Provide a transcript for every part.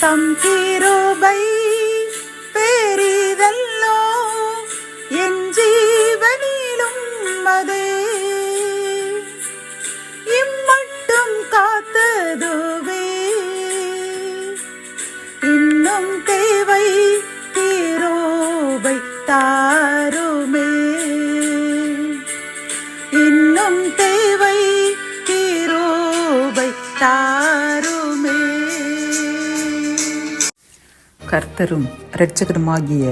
தம் கிருபை பெரிதல்லோ, என் ஜீவனிலும் அதே இம்மட்டும் காத்ததுவே. இன்னும் தேவை கிருபை தாருமே, இன்னும் தேவை கிருபை தாருமே. கர்த்தரும் இரட்சகருமாகிய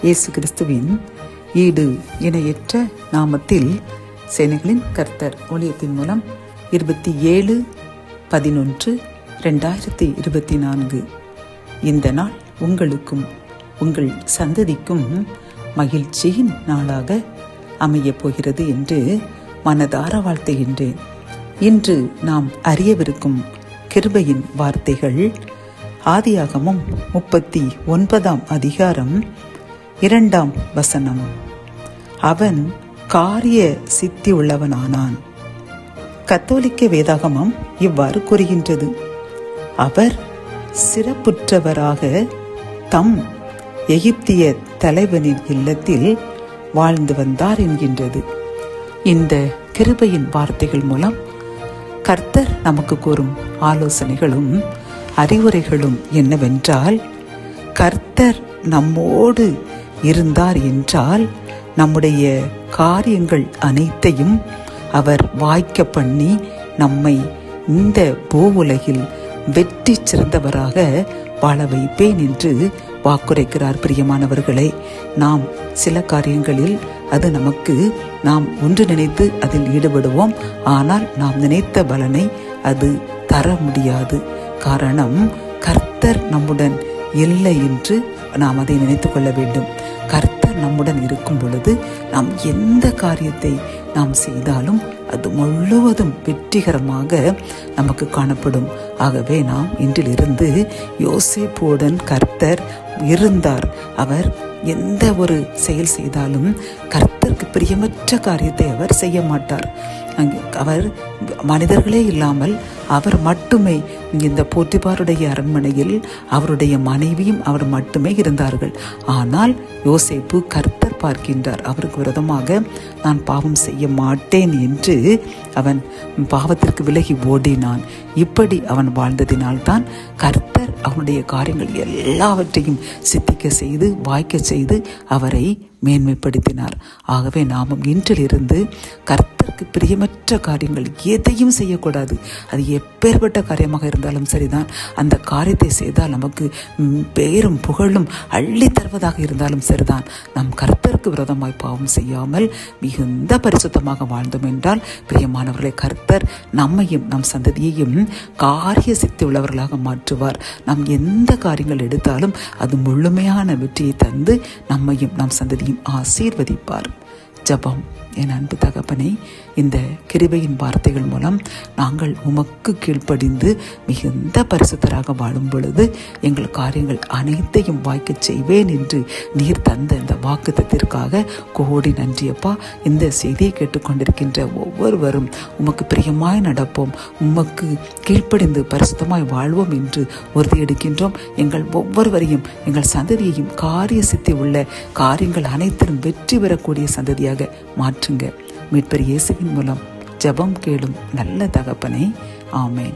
இயேசு கிறிஸ்துவின் ஈடு இணையற்ற நாமத்தில் சேனைகளின் கர்த்தர் ஊழியத்தின் மூலம் 27/11/2024 இந்த நாள் உங்களுக்கும் உங்கள் சந்ததிக்கும் மகிழ்ச்சியின் நாளாக அமையப் போகிறது என்று மனதார வாழ்த்துகின்றேன். இன்று நாம் அறியவிருக்கும் கிருபையின் வார்த்தைகள் ஆதியாகமம் 39 அதிகாரம் 2 வசனம். அவன் காரிய சித்தி உள்ளவனானான். கத்தோலிக்க வேதாகமம் இவ்வாறு கூறுகின்றது. அவர் சிறப்புற்றவராக தம் எகிப்திய தலைவனின் இல்லத்தில் வாழ்ந்து வந்தார் என்கின்றது. இந்த கிருபையின் வார்த்தைகள் மூலம் கர்த்தர் நமக்கு கூறும் ஆலோசனைகளும் அறிவுரைகளும் என்னவென்றால், கர்த்தர் நம்மோடு இருந்தார் என்றால் நம்முடைய காரியங்கள் அனைத்தையும் அவர் வாய்க்க பண்ணி நம்மை இந்த பூவுலகில் வெற்றி சிறந்தவராக வாழ வைப்பேன் என்று வாக்குரைக்கிறார். பிரியமானவர்களே, நாம் சில காரியங்களில் அது நமக்கு நாம் ஒன்று நினைத்து அதில் ஈடுபடுவோம். ஆனால் நாம் நினைத்த பலனை அது தர முடியாது. காரணம், கர்த்தர் நம்முடன் இல்லை என்று நாம் அதை நினைத்துக் கொள்ள வேண்டும். கர்த்தர் நம்முடன் இருக்கும் பொழுது நாம் எந்த காரியத்தை நாம் செய்தாலும் அது முழுவதும் வெற்றிகரமாக நமக்கு காணப்படும். ஆகவே நாம் இன்றிலிருந்து யோசேப்புடன் கர்த்தர் இருந்தார். அவர் எந்த ஒரு செயல் செய்தாலும் கர்த்தருக்கு பிரியமற்ற காரியத்தை அவர் செய்ய மாட்டார். அவர் மனிதர்களே இல்லாமல் அவர் மட்டுமே இந்த போத்திபாருடைய அரண்மனையில் அவருடைய மனைவியும் அவர் மட்டுமே இருந்தார்கள். ஆனால் யோசேப்பு கர்த்தர் பார்க்கின்றார். அவருக்கு விரோதமாக நான் பாவம் செய்ய மாட்டேன் என்று அவன் பாவத்திற்கு விலகி ஓடினான். இப்படி அவன் வாழ்ந்ததினால்தான் கர்த்தர் அவனுடைய காரியங்கள் எல்லாவற்றையும் சித்திக்க செய்து வாய்க்க செய்து அவரை மேன்மைப்படுத்தினார். ஆகவே நாமும் இன்றிலிருந்து கர்த்தருக்கு பிரியமற்ற காரியங்கள் எதையும் செய்யக்கூடாது. அது எப்பேற்பட்ட காரியமாக இருந்தாலும் சரிதான். அந்த காரியத்தை செய்தால் நமக்கு பேரும் புகழும் அள்ளி தருவதாக இருந்தாலும் சரிதான். நம் கர்த்தருக்கு விரோதமாய் பாவம் செய்யாமல் மிகுந்த பரிசுத்தமாக வாழ்ந்தோம் என்றால், பிரியமானவர்களை, கர்த்தர் நம்மையும் நம் சந்ததியையும் காரிய சித்தி உள்ளவர்களாக மாற்றுவார். நாம் எந்த காரியங்கள் எடுத்தாலும் அது முழுமையான வெற்றியை தந்து நம்மையும் நம் சந்ததியும் ஆசீர்வதிப்பார். ஜெபம். என் அன்பு தகப்பனே, இந்த கிருபையின் வார்த்தைகள் மூலம் நாங்கள் உமக்கு கீழ்ப்படிந்து மிகுந்த பரிசுத்தராக வாழும் பொழுது எங்கள் காரியங்கள் அனைத்தையும் வாய்க்க செய்வேன் என்று நீர் தந்த இந்த வாக்குத்தத்திற்காக கோடி நன்றியப்பா. இந்த செய்தியை கேட்டுக்கொண்டிருக்கின்ற ஒவ்வொருவரும் உமக்கு பிரியமாய் நடப்போம், உமக்கு கீழ்ப்படிந்து பரிசுத்தமாய் வாழ்வோம் என்று உறுதியெடுக்கின்றோம். எங்கள் ஒவ்வொருவரையும் எங்கள் சந்ததியையும் காரிய சித்தி உள்ள காரியங்கள் அனைத்திலும் வெற்றி பெறக்கூடிய சந்ததியாக மாற்றுங்க. மீட்பர் இயேசுவின் மூலம் ஜெபம் கேளும் நல்ல தகப்பனே. ஆமேன்.